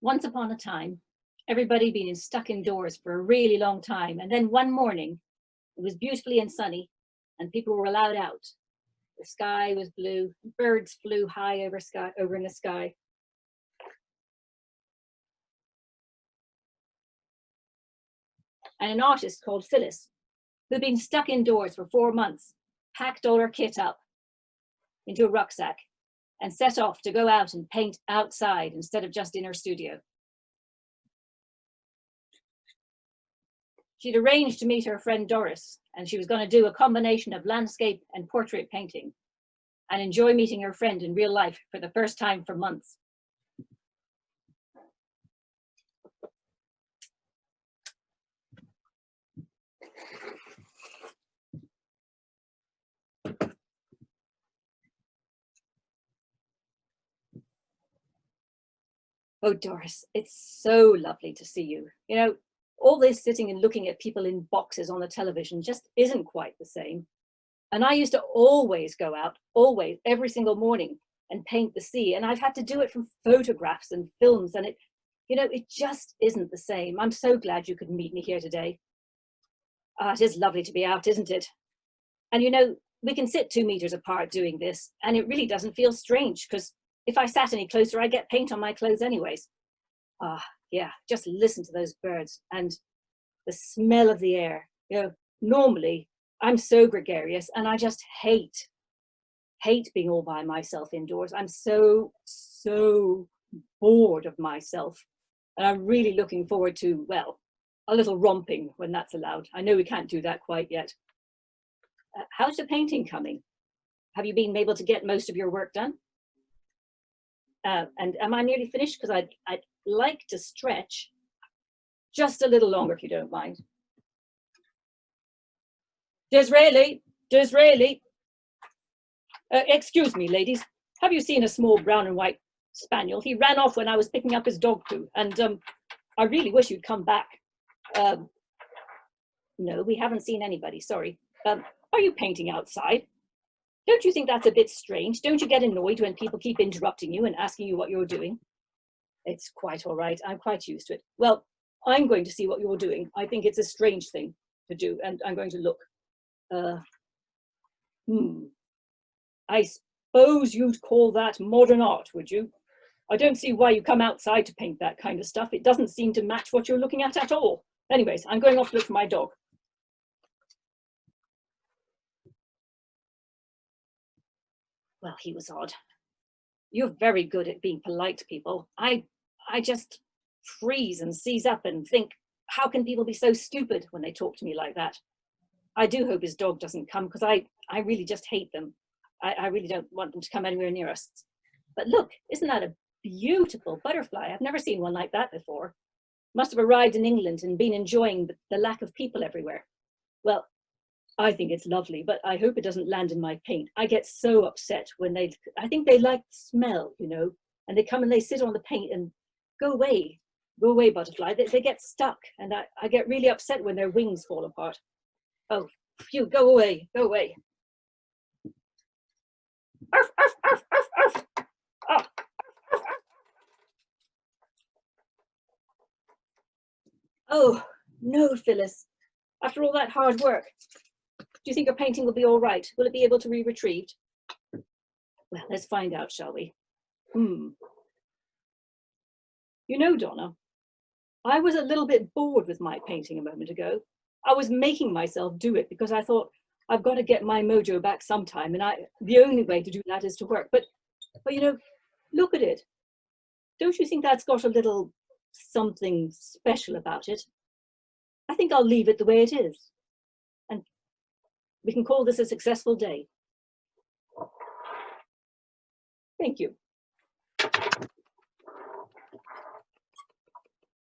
Once upon a time, everybody had been stuck indoors for a really long time. And then one morning, it was beautifully and sunny, and people were allowed out. The sky was blue, birds flew high over in the sky. And an artist called Phyllis, who'd been stuck indoors for 4 months, packed all her kit up into a rucksack and set off to go out and paint outside instead of just in her studio. She'd arranged to meet her friend Doris, and she was going to do a combination of landscape and portrait painting and enjoy meeting her friend in real life for the first time for months. Oh, Doris, it's so lovely to see you. You know, all this sitting and looking at people in boxes on the television just isn't quite the same. And I used to always go out, always, every single morning and paint the sea. And I've had to do it from photographs and films. And it just isn't the same. I'm so glad you could meet me here today. It is lovely to be out, isn't it? And we can sit 2 meters apart doing this, and it really doesn't feel strange, because if I sat any closer, I get paint on my clothes anyways. Yeah, just listen to those birds and the smell of the air. Normally I'm so gregarious, and I just hate being all by myself indoors. I'm so bored of myself. And I'm really looking forward to, well, a little romping when that's allowed. I know we can't do that quite yet. How's the painting coming? Have you been able to get most of your work done? And am I nearly finished? Because I'd like to stretch just a little longer, if you don't mind. Disraeli, excuse me, ladies. Have you seen a small brown and white spaniel? He ran off when I was picking up his dog poo, and I really wish you'd come back. No, we haven't seen anybody, sorry. Are you painting outside? Don't you think that's a bit strange? Don't you get annoyed when people keep interrupting you and asking you what you're doing? It's quite all right. I'm quite used to it. Well, I'm going to see what you're doing. I think it's a strange thing to do, and I'm going to look. I suppose you'd call that modern art, would you? I don't see why you come outside to paint that kind of stuff. It doesn't seem to match what you're looking at all. Anyways, I'm going off to look for my dog. Well, he was odd. You're very good at being polite to people. I just freeze and seize up and think, how can people be so stupid when they talk to me like that? I do hope his dog doesn't come, because I really just hate them. I really don't want them to come anywhere near us. But look, isn't that a beautiful butterfly? I've never seen one like that before. Must have arrived in England and been enjoying the lack of people everywhere. Well, I think it's lovely, but I hope it doesn't land in my paint. I get so upset when I think they like the smell, and they come and they sit on the paint and go away, butterfly. They get stuck, and I get really upset when their wings fall apart. Oh, phew, go away. Arf, arf, arf, arf, arf. Oh. Oh, no, Phyllis. After all that hard work, do you think your painting will be all right? Will it be able to be retrieved? Well, let's find out, shall we? Donna, I was a little bit bored with my painting a moment ago. I was making myself do it because I thought, I've got to get my mojo back sometime, and the only way to do that is to work. But look at it. Don't you think that's got a little something special about it? I think I'll leave it the way it is, and we can call this a successful day. Thank you.